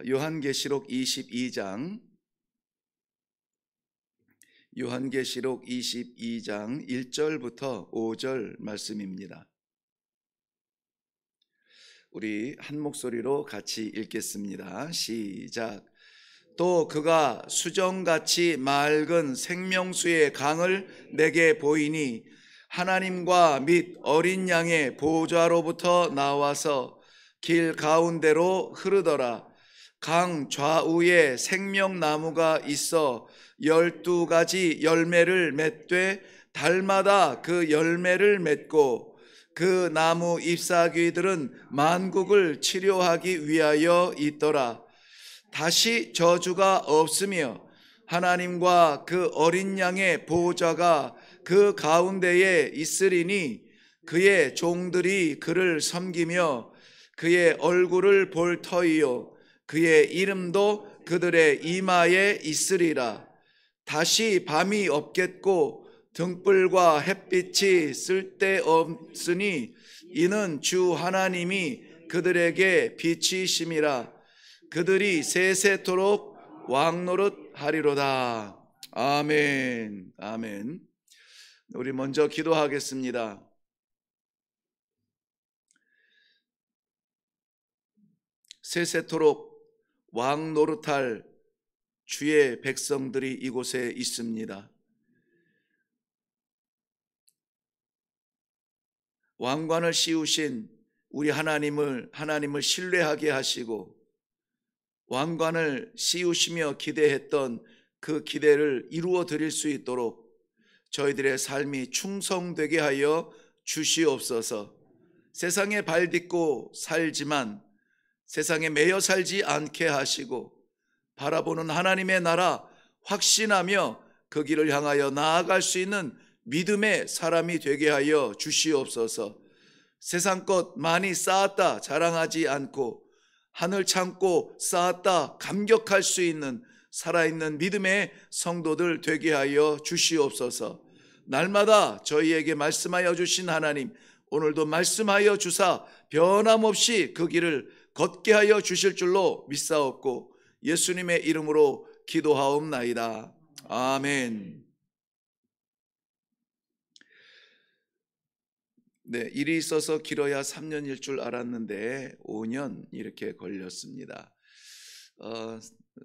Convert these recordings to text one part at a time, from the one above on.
요한계시록 22장 1절부터 5절 말씀입니다. 우리 한 목소리로 같이 읽겠습니다. 시작. 또 그가 수정같이 맑은 생명수의 강을 내게 보이니 하나님과 및 어린 양의 보좌로부터 나와서 길 가운데로 흐르더라. 강 좌우에 생명나무가 있어 12가지 열매를 맺되 달마다 그 열매를 맺고 그 나무 잎사귀들은 만국을 치료하기 위하여 있더라. 다시 저주가 없으며 하나님과 그 어린 양의 보좌가 그 가운데에 있으리니 그의 종들이 그를 섬기며 그의 얼굴을 볼 터이요 그의 이름도 그들의 이마에 있으리라. 다시 밤이 없겠고 등불과 햇빛이 쓸데없으니 이는 주 하나님이 그들에게 빛이심이라. 그들이 세세토록 왕노릇하리로다. 아멘. 아멘. 우리 먼저 기도하겠습니다. 세세토록 왕노릇할 주의 백성들이 이곳에 있습니다. 왕관을 씌우신 우리 하나님을 신뢰하게 하시고 왕관을 씌우시며 기대했던 그 기대를 이루어 드릴 수 있도록 저희들의 삶이 충성되게 하여 주시옵소서. 세상에 발딛고 살지만 세상에 매여 살지 않게 하시고 바라보는 하나님의 나라 확신하며 그 길을 향하여 나아갈 수 있는 믿음의 사람이 되게 하여 주시옵소서. 세상 것 많이 쌓았다 자랑하지 않고 하늘 참고 쌓았다 감격할 수 있는 살아있는 믿음의 성도들 되게 하여 주시옵소서. 날마다 저희에게 말씀하여 주신 하나님, 오늘도 말씀하여 주사 변함없이 그 길을 걷게 하여 주실 줄로 믿사옵고 예수님의 이름으로 기도하옵나이다. 아멘. 네, 일이 있어서 길어야 3년일 줄 알았는데 5년 이렇게 걸렸습니다.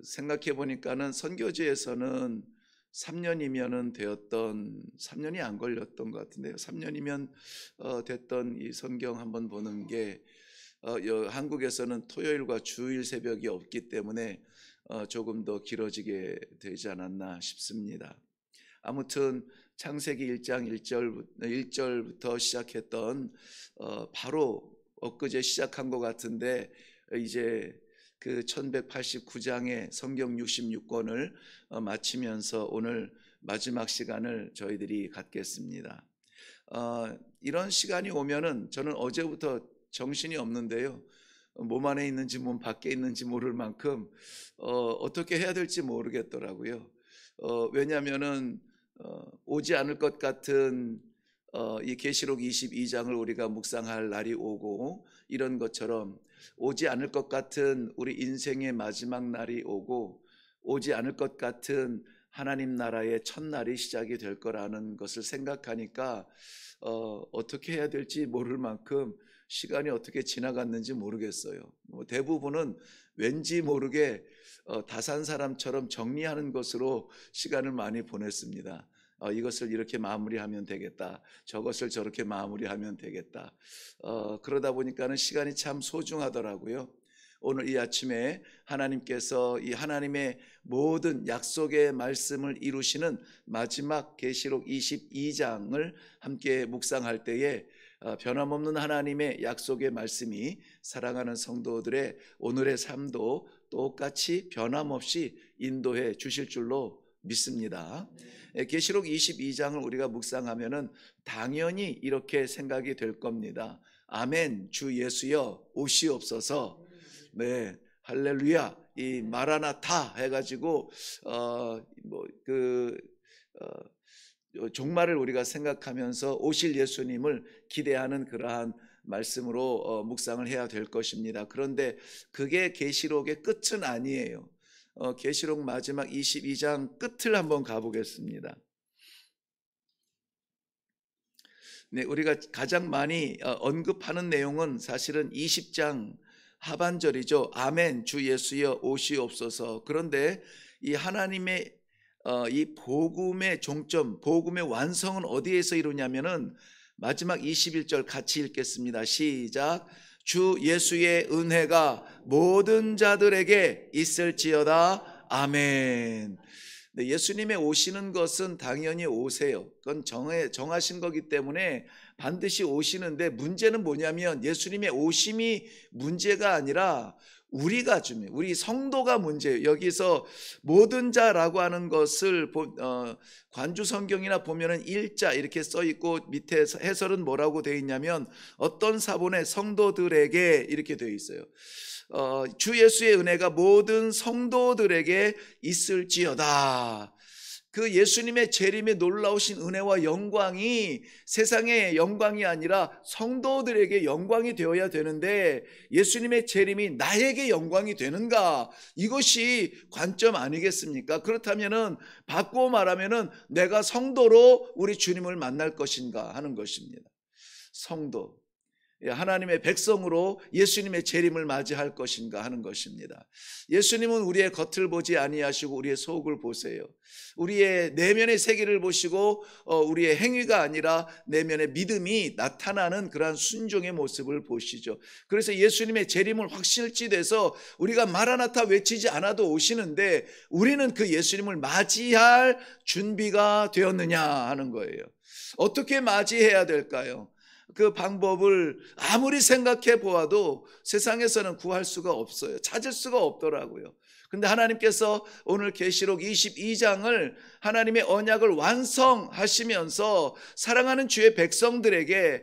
생각해 보니까는 선교지에서는 3년이면은 되었던 3년이 안 걸렸던 것 같은데요. 3년이면 됐던 이 성경 한번 보는 게 한국에서는 토요일과 주일 새벽이 없기 때문에 조금 더 길어지게 되지 않았나 싶습니다. 아무튼 창세기 1장 1절부터 시작했던 바로 엊그제 시작한 것 같은데 이제 그 1189장의 성경 66권을 마치면서 오늘 마지막 시간을 저희들이 갖겠습니다. 이런 시간이 오면은 저는 어제부터 정신이 없는데요. 몸 안에 있는지 몸 밖에 있는지 모를 만큼 어떻게 해야 될지 모르겠더라고요. 왜냐하면은 오지 않을 것 같은 이 계시록 22장을 우리가 묵상할 날이 오고 이런 것처럼 오지 않을 것 같은 우리 인생의 마지막 날이 오고 오지 않을 것 같은 하나님 나라의 첫날이 시작이 될 거라는 것을 생각하니까 어떻게 해야 될지 모를 만큼 시간이 어떻게 지나갔는지 모르겠어요. 대부분은 왠지 모르게 다산 사람처럼 정리하는 것으로 시간을 많이 보냈습니다. 이것을 이렇게 마무리하면 되겠다. 저것을 저렇게 마무리하면 되겠다. 그러다 보니까는 시간이 참 소중하더라고요. 오늘 이 아침에 하나님께서 이 하나님의 모든 약속의 말씀을 이루시는 마지막 계시록 22장을 함께 묵상할 때에 변함없는 하나님의 약속의 말씀이 사랑하는 성도들의 오늘의 삶도 똑같이 변함없이 인도해 주실 줄로 믿습니다. 계시록 22장을 우리가 묵상하면은 당연히 이렇게 생각이 될 겁니다. 아멘, 주 예수여 오시옵소서. 네, 할렐루야, 이 마라나타 해가지고 종말을 우리가 생각하면서 오실 예수님을 기대하는 그러한 말씀으로 묵상을 해야 될 것입니다. 그런데 그게 계시록의 끝은 아니에요. 계시록 마지막 22장 끝을 한번 가보겠습니다. 네, 우리가 가장 많이 언급하는 내용은 사실은 20장 하반절이죠. 아멘, 주 예수여 오시옵소서. 그런데 이 하나님의 이 복음의 종점, 복음의 완성은 어디에서 이루냐면은 마지막 21절 같이 읽겠습니다. 시작. 주 예수의 은혜가 모든 자들에게 있을지어다. 아멘. 네, 예수님의 오시는 것은 당연히 오세요. 그건 정하신 거기 때문에 반드시 오시는데, 문제는 뭐냐면 예수님의 오심이 문제가 아니라 우리가 우리 성도가 문제예요. 여기서 모든 자라고 하는 것을 관주 성경이나 보면은 일자 이렇게 써 있고, 밑에 해설은 뭐라고 되어 있냐면 어떤 사본에 성도들에게 이렇게 되어 있어요. 주 예수의 은혜가 모든 성도들에게 있을지어다. 그 예수님의 재림의 놀라우신 은혜와 영광이 세상의 영광이 아니라 성도들에게 영광이 되어야 되는데, 예수님의 재림이 나에게 영광이 되는가? 이것이 관점 아니겠습니까? 그렇다면은 바꾸어 말하면은 내가 성도로 우리 주님을 만날 것인가 하는 것입니다. 성도, 하나님의 백성으로 예수님의 재림을 맞이할 것인가 하는 것입니다. 예수님은 우리의 겉을 보지 아니하시고 우리의 속을 보세요. 우리의 내면의 세계를 보시고 우리의 행위가 아니라 내면의 믿음이 나타나는 그러한 순종의 모습을 보시죠. 그래서 예수님의 재림을 확실시돼서 우리가 마라나타 외치지 않아도 오시는데, 우리는 그 예수님을 맞이할 준비가 되었느냐 하는 거예요. 어떻게 맞이해야 될까요? 그 방법을 아무리 생각해 보아도 세상에서는 구할 수가 없어요. 찾을 수가 없더라고요. 근데 하나님께서 오늘 계시록 22장을 하나님의 언약을 완성하시면서 사랑하는 주의 백성들에게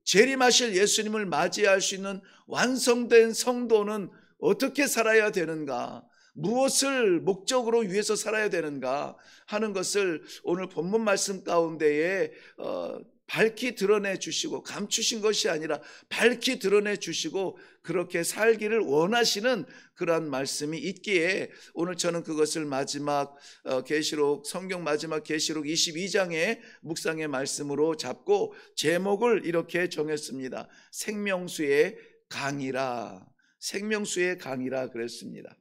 재림하실 예수님을 맞이할 수 있는 완성된 성도는 어떻게 살아야 되는가, 무엇을 목적으로 위해서 살아야 되는가 하는 것을 오늘 본문 말씀 가운데에 밝히 드러내 주시고, 감추신 것이 아니라 밝히 드러내 주시고 그렇게 살기를 원하시는 그러한 말씀이 있기에, 오늘 저는 그것을 마지막 계시록, 성경 마지막 계시록 22장의 묵상의 말씀으로 잡고 제목을 이렇게 정했습니다. 생명수의 강이라. 생명수의 강이라 그랬습니다.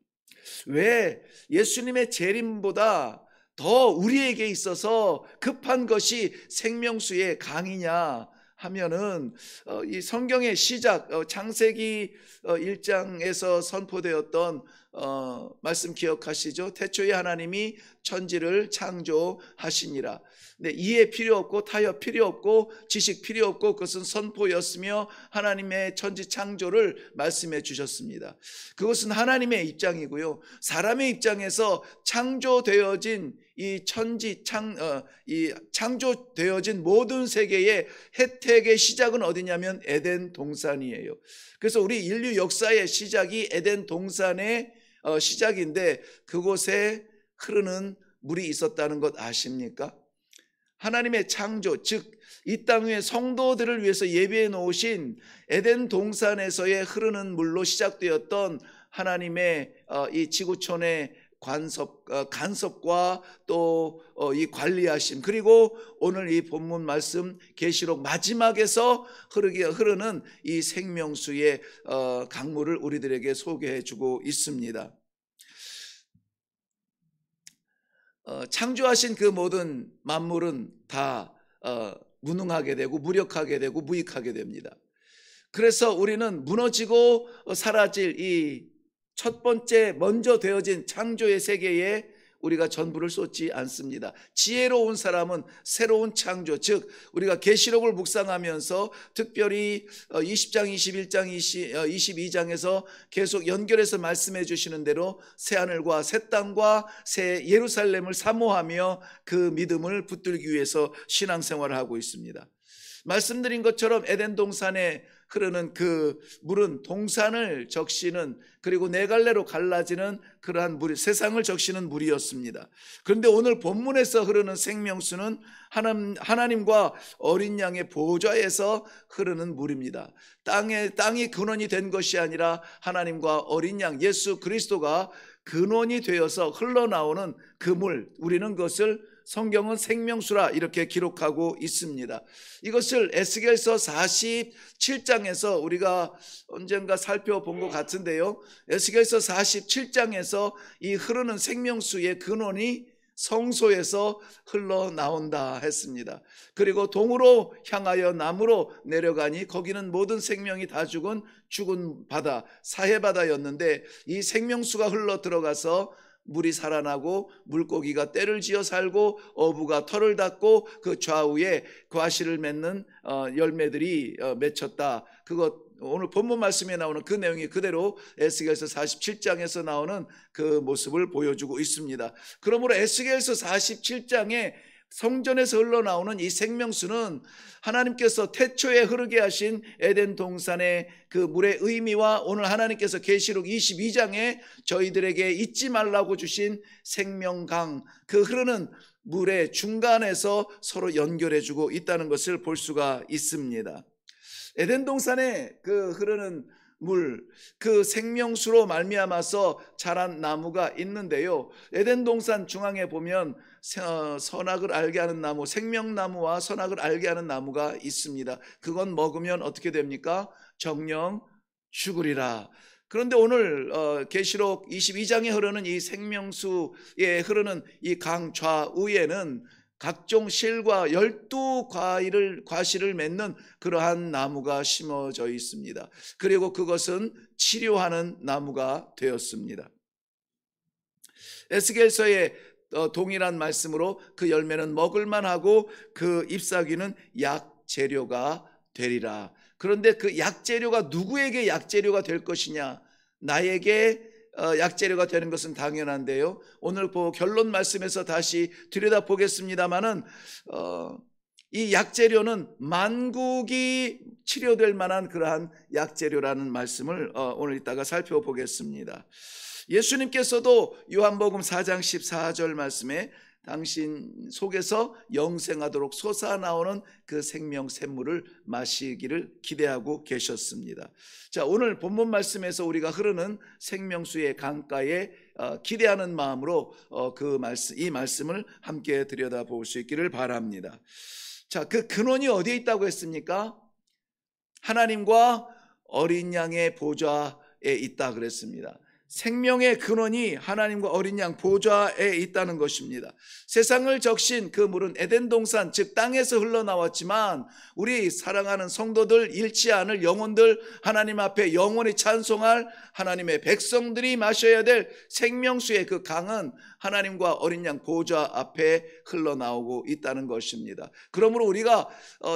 왜 예수님의 재림보다 더 우리에게 있어서 급한 것이 생명수의 강이냐 하면은 이 성경의 시작, 창세기 1장에서 선포되었던 말씀 기억하시죠? 태초에 하나님이 천지를 창조하시니라. 네, 이해 필요 없고 타협 필요 없고 지식 필요 없고, 그것은 선포였으며 하나님의 천지 창조를 말씀해 주셨습니다. 그것은 하나님의 입장이고요. 사람의 입장에서 창조되어진 이 창조되어진 모든 세계의 혜택의 시작은 어디냐면 에덴 동산이에요. 그래서 우리 인류 역사의 시작이 에덴 동산의 시작인데, 그곳에 흐르는 물이 있었다는 것 아십니까? 하나님의 창조, 즉 이 땅 위에 성도들을 위해서 예비해 놓으신 에덴 동산에서의 흐르는 물로 시작되었던 하나님의 이 지구촌의 간섭과 또 이 관리하심, 그리고 오늘 이 본문 말씀 계시록 마지막에서 흐르는 이 생명수의 강물을 우리들에게 소개해 주고 있습니다. 창조하신 그 모든 만물은 다 무능하게 되고 무력하게 되고 무익하게 됩니다. 그래서 우리는 무너지고 사라질 이 첫 번째 먼저 되어진 창조의 세계에 우리가 전부를 쏟지 않습니다. 지혜로운 사람은 새로운 창조, 즉 우리가 계시록을 묵상하면서 특별히 20장, 21장, 22장에서 계속 연결해서 말씀해 주시는 대로 새하늘과 새 땅과 새 예루살렘을 사모하며 그 믿음을 붙들기 위해서 신앙생활을 하고 있습니다. 말씀드린 것처럼 에덴 동산에 흐르는 그 물은 동산을 적시는, 그리고 네 갈래로 갈라지는 그러한 물, 세상을 적시는 물이었습니다. 그런데 오늘 본문에서 흐르는 생명수는 하나님과 어린 양의 보좌에서 흐르는 물입니다. 땅이 근원이 된 것이 아니라 하나님과 어린 양 예수 그리스도가 근원이 되어서 흘러나오는 그 물, 우리는 그것을 성경은 생명수라 이렇게 기록하고 있습니다. 이것을 에스겔서 47장에서 우리가 언젠가 살펴본 것 같은데요, 에스겔서 47장에서 이 흐르는 생명수의 근원이 성소에서 흘러나온다 했습니다. 그리고 동으로 향하여 남으로 내려가니 거기는 모든 생명이 다 죽은 바다, 사해바다였는데 이 생명수가 흘러 들어가서 물이 살아나고 물고기가 떼를 지어 살고 어부가 털을 닫고 그 좌우에 과실을 맺는 열매들이 맺혔다. 그것 오늘 본문 말씀에 나오는 그 내용이 그대로 에스겔서 47장에서 나오는 그 모습을 보여주고 있습니다. 그러므로 에스겔서 47장에 성전에서 흘러나오는 이 생명수는 하나님께서 태초에 흐르게 하신 에덴 동산의 그 물의 의미와 오늘 하나님께서 계시록 22장에 저희들에게 잊지 말라고 주신 생명강, 그 흐르는 물의 중간에서 서로 연결해주고 있다는 것을 볼 수가 있습니다. 에덴 동산에 그 흐르는 물, 그 생명수로 말미암아서 자란 나무가 있는데요, 에덴 동산 중앙에 보면 선악을 알게 하는 나무, 생명나무와 선악을 알게 하는 나무가 있습니다. 그건 먹으면 어떻게 됩니까? 정령 죽으리라. 그런데 오늘 계시록 22장에 흐르는 이 생명수에 흐르는 이 강 좌우에는 각종 실과 12과실을 맺는 그러한 나무가 심어져 있습니다. 그리고 그것은 치료하는 나무가 되었습니다. 에스겔서의 동일한 말씀으로 그 열매는 먹을만하고 그 잎사귀는 약재료가 되리라. 그런데 그 약재료가 누구에게 약재료가 될 것이냐? 나에게 약재료가 되는 것은 당연한데요, 오늘 결론 말씀에서 다시 들여다보겠습니다마는 이 약재료는 만국이 치료될 만한 그러한 약재료라는 말씀을 오늘 이따가 살펴보겠습니다. 예수님께서도 요한복음 4장 14절 말씀에 당신 속에서 영생하도록 솟아나오는 그 생명 샘물을 마시기를 기대하고 계셨습니다. 자, 오늘 본문 말씀에서 우리가 흐르는 생명수의 강가에 기대하는 마음으로 이 말씀을 함께 들여다볼 수 있기를 바랍니다. 자, 그 근원이 어디에 있다고 했습니까? 하나님과 어린 양의 보좌에 있다 그랬습니다. 생명의 근원이 하나님과 어린 양 보좌에 있다는 것입니다. 세상을 적신 그 물은 에덴 동산, 즉 땅에서 흘러나왔지만 우리 사랑하는 성도들, 잃지 않을 영혼들, 하나님 앞에 영원히 찬송할 하나님의 백성들이 마셔야 될 생명수의 그 강은 하나님과 어린 양 보좌 앞에 흘러나오고 있다는 것입니다. 그러므로 우리가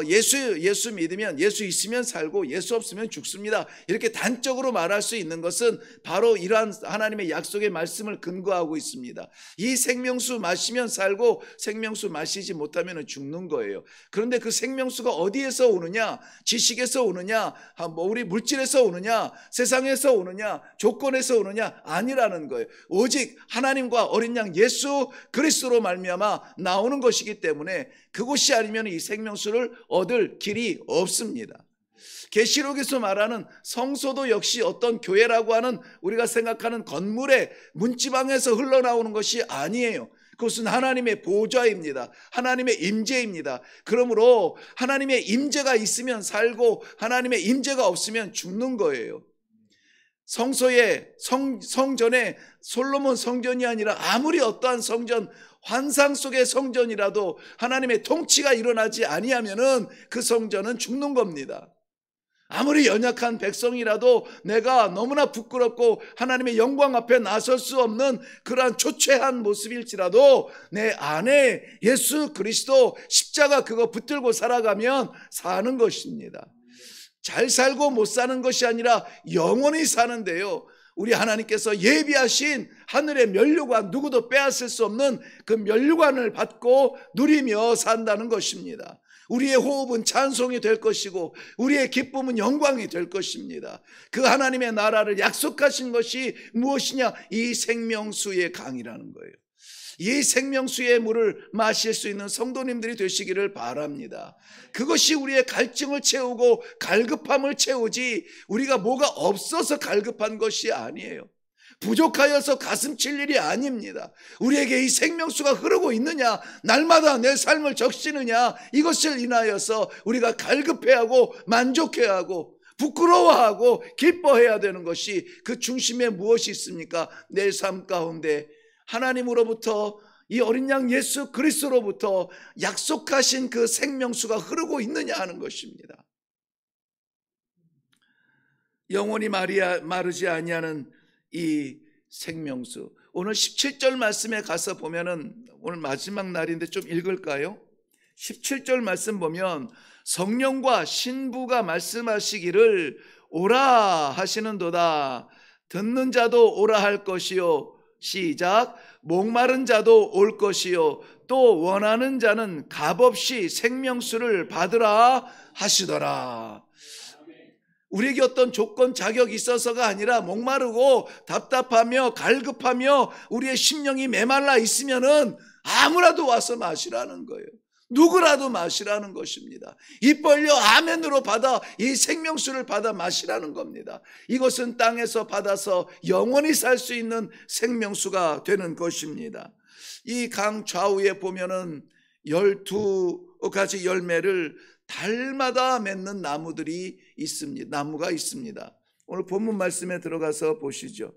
예수 믿으면, 예수 있으면 살고 예수 없으면 죽습니다, 이렇게 단적으로 말할 수 있는 것은 바로 이러한 하나님의 약속의 말씀을 근거하고 있습니다. 이 생명수 마시면 살고 생명수 마시지 못하면 죽는 거예요. 그런데 그 생명수가 어디에서 오느냐? 지식에서 오느냐? 우리 물질에서 오느냐? 세상에서 오느냐? 조건에서 오느냐? 아니라는 거예요. 오직 하나님과 어린 양 예수 그리스도로 말미암아 나오는 것이기 때문에 그곳이 아니면 이 생명수를 얻을 길이 없습니다. 계시록에서 말하는 성소도 역시 어떤 교회라고 하는 우리가 생각하는 건물의 문지방에서 흘러나오는 것이 아니에요. 그것은 하나님의 보좌입니다. 하나님의 임재입니다. 그러므로 하나님의 임재가 있으면 살고 하나님의 임재가 없으면 죽는 거예요. 성전에 솔로몬 성전이 아니라 아무리 어떠한 성전, 환상 속의 성전이라도 하나님의 통치가 일어나지 아니하면은 그 성전은 죽는 겁니다. 아무리 연약한 백성이라도 내가 너무나 부끄럽고 하나님의 영광 앞에 나설 수 없는 그러한 초췌한 모습일지라도 내 안에 예수 그리스도 십자가 그거 붙들고 살아가면 사는 것입니다. 잘 살고 못 사는 것이 아니라 영원히 사는데요, 우리 하나님께서 예비하신 하늘의 면류관, 누구도 빼앗을 수 없는 그 면류관을 받고 누리며 산다는 것입니다. 우리의 호흡은 찬송이 될 것이고 우리의 기쁨은 영광이 될 것입니다. 그 하나님의 나라를 약속하신 것이 무엇이냐? 이 생명수의 강이라는 거예요. 이 생명수의 물을 마실 수 있는 성도님들이 되시기를 바랍니다. 그것이 우리의 갈증을 채우고 갈급함을 채우지 우리가 뭐가 없어서 갈급한 것이 아니에요. 부족하여서 가슴 칠 일이 아닙니다. 우리에게 이 생명수가 흐르고 있느냐, 날마다 내 삶을 적시느냐, 이것을 인하여서 우리가 갈급해하고 만족해하고 부끄러워하고 기뻐해야 되는 것이, 그 중심에 무엇이 있습니까? 내 삶 가운데 하나님으로부터, 이 어린 양 예수 그리스도로부터 약속하신 그 생명수가 흐르고 있느냐 하는 것입니다. 영원히 마르지 아니하는 이 생명수. 오늘 17절 말씀에 가서 보면은, 오늘 마지막 날인데 좀 읽을까요? 17절 말씀 보면 성령과 신부가 말씀하시기를 오라 하시는도다. 듣는 자도 오라 할 것이요. 시작. 목마른 자도 올 것이요. 또 원하는 자는 값없이 생명수를 받으라 하시더라. 우리에게 어떤 조건 자격이 있어서가 아니라 목마르고 답답하며 갈급하며 우리의 심령이 메말라 있으면은 아무라도 와서 마시라는 거예요. 누구라도 마시라는 것입니다. 입 벌려 아멘으로 받아 이 생명수를 받아 마시라는 겁니다. 이것은 땅에서 받아서 영원히 살 수 있는 생명수가 되는 것입니다. 이 강 좌우에 보면은 12가지 열매를 달마다 맺는 나무들이 있습니다. 나무가 있습니다. 오늘 본문 말씀에 들어가서 보시죠.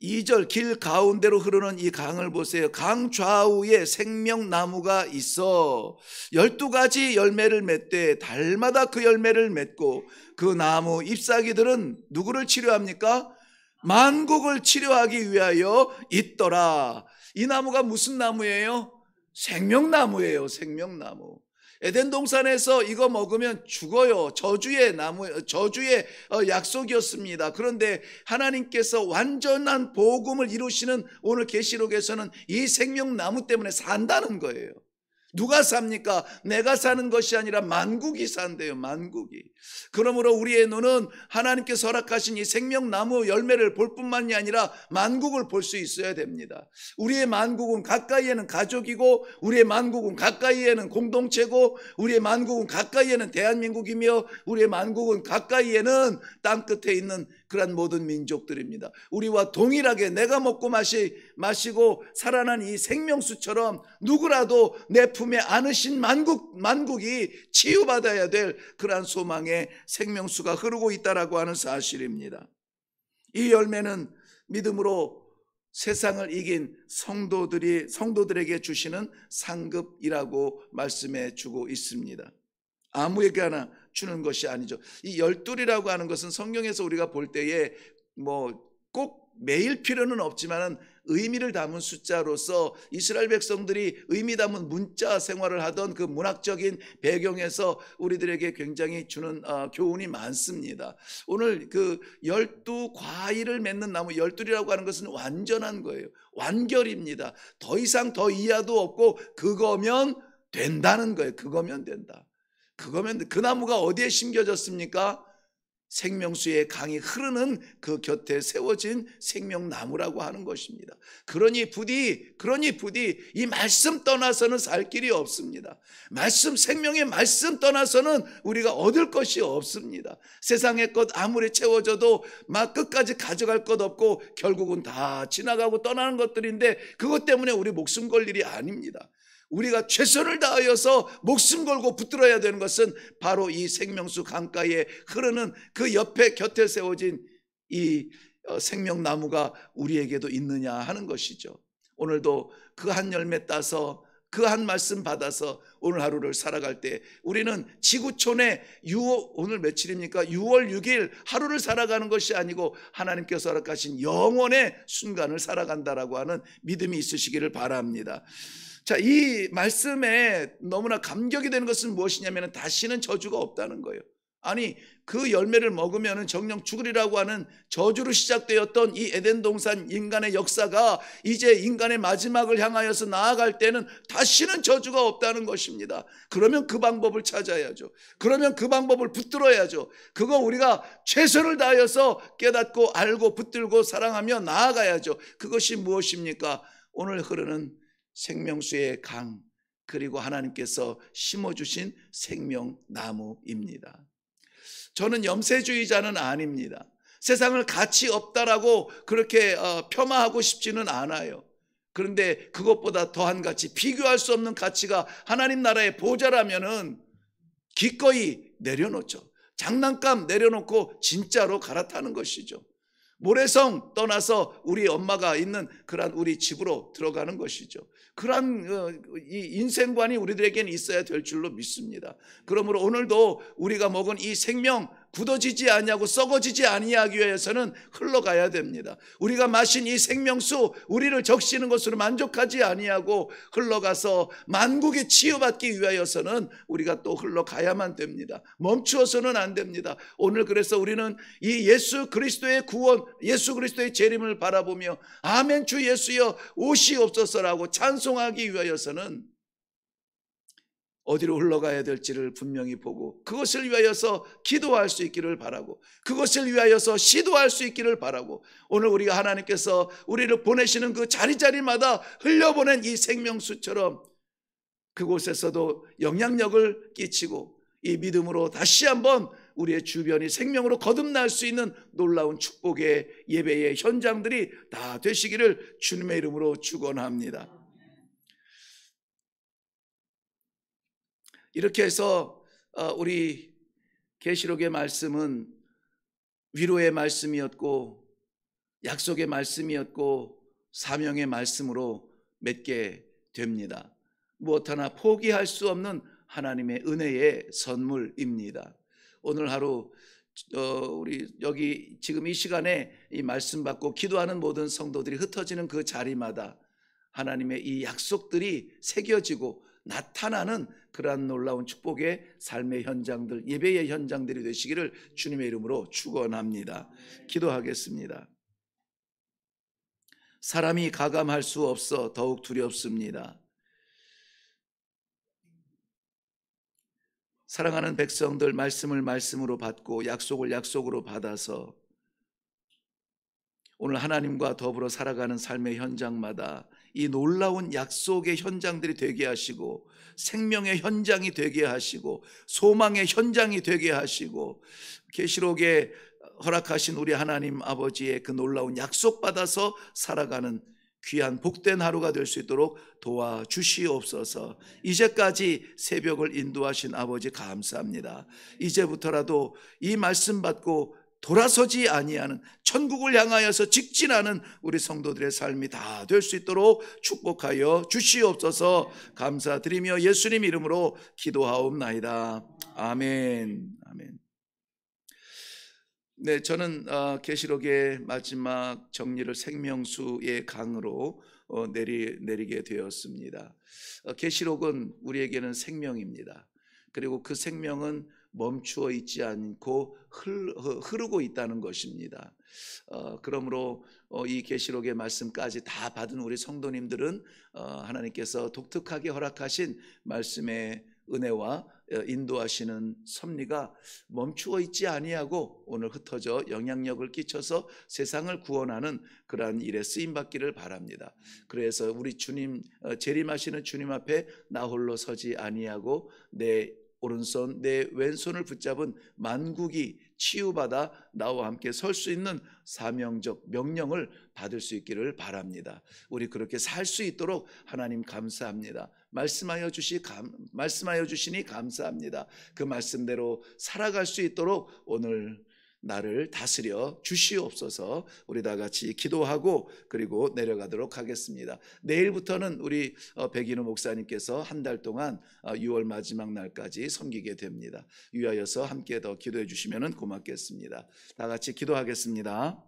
2절, 길 가운데로 흐르는 이 강을 보세요. 강 좌우에 생명나무가 있어 12가지 열매를 맺되 달마다 그 열매를 맺고 그 나무 잎사귀들은 누구를 치료합니까? 만국을 치료하기 위하여 있더라. 이 나무가 무슨 나무예요? 생명나무예요. 생명나무. 에덴 동산에서 이거 먹으면 죽어요. 저주의 나무, 저주의 약속이었습니다. 그런데 하나님께서 완전한 복음을 이루시는 오늘 계시록에서는 이 생명나무 때문에 산다는 거예요. 누가 삽니까? 내가 사는 것이 아니라 만국이 산대요. 만국이. 그러므로 우리의 눈은 하나님께서 허락하신 이 생명나무 열매를 볼 뿐만이 아니라 만국을 볼 수 있어야 됩니다. 우리의 만국은 가까이에는 가족이고, 우리의 만국은 가까이에는 공동체고, 우리의 만국은 가까이에는 대한민국이며, 우리의 만국은 가까이에는 땅끝에 있는 그런 모든 민족들입니다. 우리와 동일하게 내가 먹고 마시고 살아난 이 생명수처럼 누구라도 내 품에 안으신 만국이 치유받아야 될 그러한 소망의 생명수가 흐르고 있다라고 하는 사실입니다. 이 열매는 믿음으로 세상을 이긴 성도들에게 주시는 상급이라고 말씀해 주고 있습니다. 아무에게나 주는 것이 아니죠. 이 열둘이라고 하는 것은 성경에서 우리가 볼 때에 꼭 매일 필요는 없지만은 의미를 담은 숫자로서 이스라엘 백성들이 의미 담은 문자 생활을 하던 그 문학적인 배경에서 우리들에게 굉장히 주는 교훈이 많습니다. 오늘 그 12과일을 맺는 나무, 열둘이라고 하는 것은 완전한 거예요. 완결입니다. 더 이상 더 이하도 없고 그거면 된다는 거예요. 그거면 된다. 그 나무가 어디에 심겨졌습니까? 생명수의 강이 흐르는 그 곁에 세워진 생명나무라고 하는 것입니다. 그러니 부디 이 말씀 떠나서는 살 길이 없습니다. 생명의 말씀 떠나서는 우리가 얻을 것이 없습니다. 세상의 것 아무리 채워져도 막 끝까지 가져갈 것 없고 결국은 다 지나가고 떠나는 것들인데, 그것 때문에 우리 목숨 걸 일이 아닙니다. 우리가 최선을 다하여서 목숨 걸고 붙들어야 되는 것은 바로 이 생명수 강가에 흐르는 그 곁에 세워진 이 생명나무가 우리에게도 있느냐 하는 것이죠. 오늘도 그 한 열매 따서 그 한 말씀 받아서 오늘 하루를 살아갈 때 우리는 지구촌에 오늘 며칠입니까? 6월 6일 하루를 살아가는 것이 아니고 하나님께서 허락하신 영원의 순간을 살아간다라고 하는 믿음이 있으시기를 바랍니다. 자, 이 말씀에 너무나 감격이 되는 것은 무엇이냐면 다시는 저주가 없다는 거예요. 아니 그 열매를 먹으면 정령 죽으리라고 하는 저주로 시작되었던 이 에덴 동산 인간의 역사가 이제 인간의 마지막을 향하여서 나아갈 때는 다시는 저주가 없다는 것입니다. 그러면 그 방법을 찾아야죠. 그러면 그 방법을 붙들어야죠. 그거 우리가 최선을 다하여서 깨닫고 알고 붙들고 사랑하며 나아가야죠. 그것이 무엇입니까? 오늘 흐르는 생명수의 강, 그리고 하나님께서 심어주신 생명나무입니다. 저는 염세주의자는 아닙니다. 세상을 가치 없다라고 그렇게 폄하하고 싶지는 않아요. 그런데 그것보다 더한 가치, 비교할 수 없는 가치가 하나님 나라의 보좌라면은 기꺼이 내려놓죠. 장난감 내려놓고 진짜로 갈아타는 것이죠. 모래성 떠나서 우리 엄마가 있는 그러한 우리 집으로 들어가는 것이죠. 그러한 이 인생관이 우리들에게는 있어야 될 줄로 믿습니다. 그러므로 오늘도 우리가 먹은 이 생명 굳어지지 아니하고 썩어지지 아니하기 위해서는 흘러가야 됩니다. 우리가 마신 이 생명수, 우리를 적시는 것으로 만족하지 아니하고 흘러가서 만국에 치유받기 위하여서는 우리가 또 흘러가야만 됩니다. 멈추어서는 안 됩니다. 오늘 그래서 우리는 이 예수 그리스도의 구원, 예수 그리스도의 재림을 바라보며 아멘 주 예수여 오시옵소서라고 찬송하기 위하여서는 어디로 흘러가야 될지를 분명히 보고 그것을 위하여서 기도할 수 있기를 바라고 그것을 위하여서 시도할 수 있기를 바라고 오늘 우리가 하나님께서 우리를 보내시는 그 자리자리마다 흘려보낸 이 생명수처럼 그곳에서도 영향력을 끼치고 이 믿음으로 다시 한번 우리의 주변이 생명으로 거듭날 수 있는 놀라운 축복의 예배의 현장들이 다 되시기를 주님의 이름으로 축원합니다. 이렇게 해서 우리 계시록의 말씀은 위로의 말씀이었고 약속의 말씀이었고 사명의 말씀으로 맺게 됩니다. 무엇 하나 포기할 수 없는 하나님의 은혜의 선물입니다. 오늘 하루 우리 여기 지금 이 시간에 이 말씀 받고 기도하는 모든 성도들이 흩어지는 그 자리마다 하나님의 이 약속들이 새겨지고 나타나는 그러한 놀라운 축복의 삶의 현장들, 예배의 현장들이 되시기를 주님의 이름으로 축원합니다. 기도하겠습니다. 사람이 가감할 수 없어 더욱 두렵습니다. 사랑하는 백성들, 말씀을 말씀으로 받고 약속을 약속으로 받아서 오늘 하나님과 더불어 살아가는 삶의 현장마다 이 놀라운 약속의 현장들이 되게 하시고 생명의 현장이 되게 하시고 소망의 현장이 되게 하시고 계시록에 허락하신 우리 하나님 아버지의 그 놀라운 약속 받아서 살아가는 귀한 복된 하루가 될 수 있도록 도와주시옵소서. 이제까지 새벽을 인도하신 아버지 감사합니다. 이제부터라도 이 말씀 받고 돌아서지 아니하는 천국을 향하여서 직진하는 우리 성도들의 삶이 다 될 수 있도록 축복하여 주시옵소서. 감사드리며 예수님 이름으로 기도하옵나이다. 아멘. 아멘. 네, 저는 계시록의 마지막 정리를 생명수의 강으로 내리게 되었습니다. 계시록은 우리에게는 생명입니다. 그리고 그 생명은 멈추어 있지 않고 흐르고 있다는 것입니다. 그러므로 이 계시록의 말씀까지 다 받은 우리 성도님들은 하나님께서 독특하게 허락하신 말씀의 은혜와 인도하시는 섭리가 멈추어 있지 아니하고 오늘 흩어져 영향력을 끼쳐서 세상을 구원하는 그러한 일에 쓰임받기를 바랍니다. 그래서 우리 주님 재림하시는 주님 앞에 나 홀로 서지 아니하고 내 오른손 내 왼손을 붙잡은 만국이 치유받아 나와 함께 설 수 있는 사명적 명령을 받을 수 있기를 바랍니다. 우리 그렇게 살 수 있도록 하나님 감사합니다. 말씀하여 주시니 감사합니다. 그 말씀대로 살아갈 수 있도록 오늘 나를 다스려 주시옵소서. 우리 다 같이 기도하고 그리고 내려가도록 하겠습니다. 내일부터는 우리 백인우 목사님께서 한 달 동안 6월 마지막 날까지 섬기게 됩니다. 위하여서 함께 더 기도해 주시면 고맙겠습니다. 다 같이 기도하겠습니다.